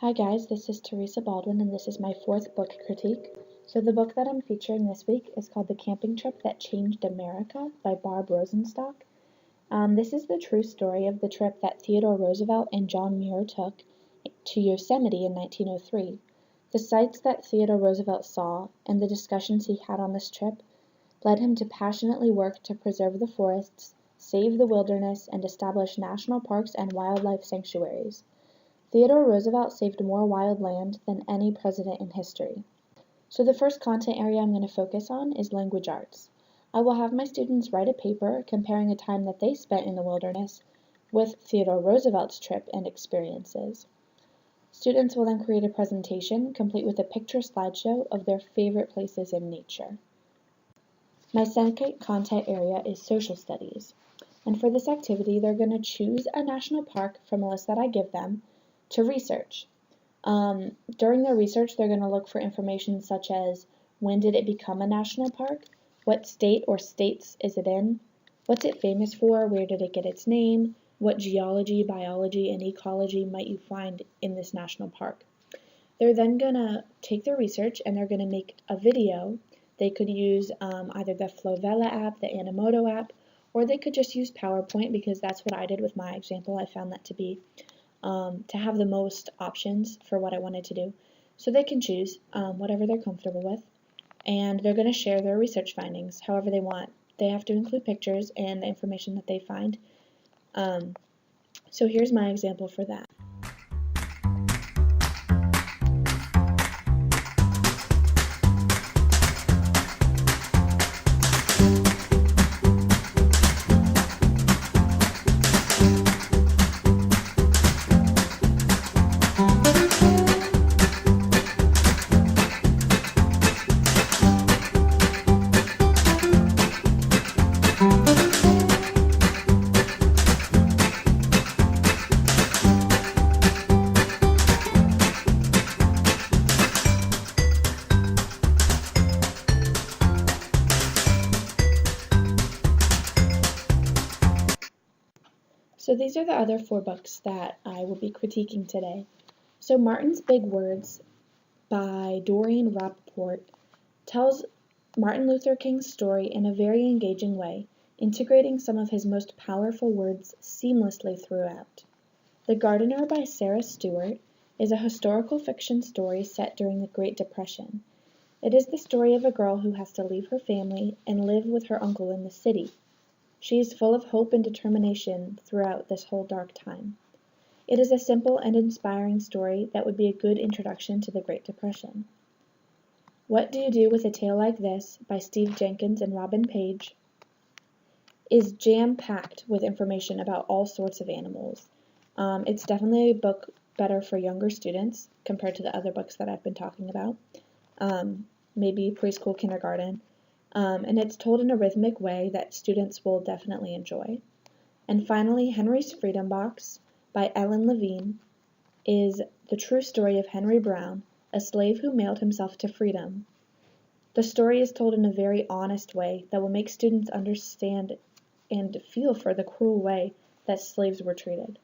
Hi guys, this is Teresa Baldwin and this is my fourth book critique. So the book that I'm featuring this week is called The Camping Trip That Changed America by Barb Rosenstock. This is the true story of the trip that Theodore Roosevelt and John Muir took to Yosemite in 1903. The sights that Theodore Roosevelt saw and the discussions he had on this trip led him to passionately work to preserve the forests, save the wilderness, and establish national parks and wildlife sanctuaries. Theodore Roosevelt saved more wild land than any president in history. So the first content area I'm going to focus on is language arts. I will have my students write a paper comparing a time that they spent in the wilderness with Theodore Roosevelt's trip and experiences. Students will then create a presentation complete with a picture slideshow of their favorite places in nature. My second content area is social studies. And for this activity, they're going to choose a national park from a list that I give them to research. During their research, they're going to look for information such as when did it become a national park, what state or states is it in, what's it famous for, where did it get its name, what geology, biology, and ecology might you find in this national park. They're then going to take their research and they're going to make a video. They could use either the Flovella app, the Animoto app, or they could just use PowerPoint because that's what I did with my example. I found that to be to have the most options for what I wanted to do. So they can choose whatever they're comfortable with, and they're going to share their research findings however they want. They have to include pictures and the information that they find. So here's my example for that. So these are the other four books that I will be critiquing today. So Martin's Big Words by Doreen Rappaport tells Martin Luther King's story in a very engaging way, integrating some of his most powerful words seamlessly throughout. The Gardener by Sarah Stewart is a historical fiction story set during the Great Depression. It is the story of a girl who has to leave her family and live with her uncle in the city. She is full of hope and determination throughout this whole dark time. It is a simple and inspiring story that would be a good introduction to the Great Depression. What Do You Do with a Tale Like This by Steve Jenkins and Robin Page is jam-packed with information about all sorts of animals. It's definitely a book better for younger students compared to the other books that I've been talking about, maybe preschool, kindergarten. And it's told in a rhythmic way that students will definitely enjoy. And finally, Henry's Freedom Box by Ellen Levine is the true story of Henry Brown, a slave who mailed himself to freedom. The story is told in a very honest way that will make students understand and feel for the cruel way that slaves were treated.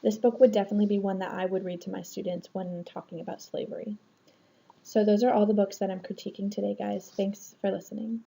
This book would definitely be one that I would read to my students when talking about slavery. So those are all the books that I'm critiquing today, guys. Thanks for listening.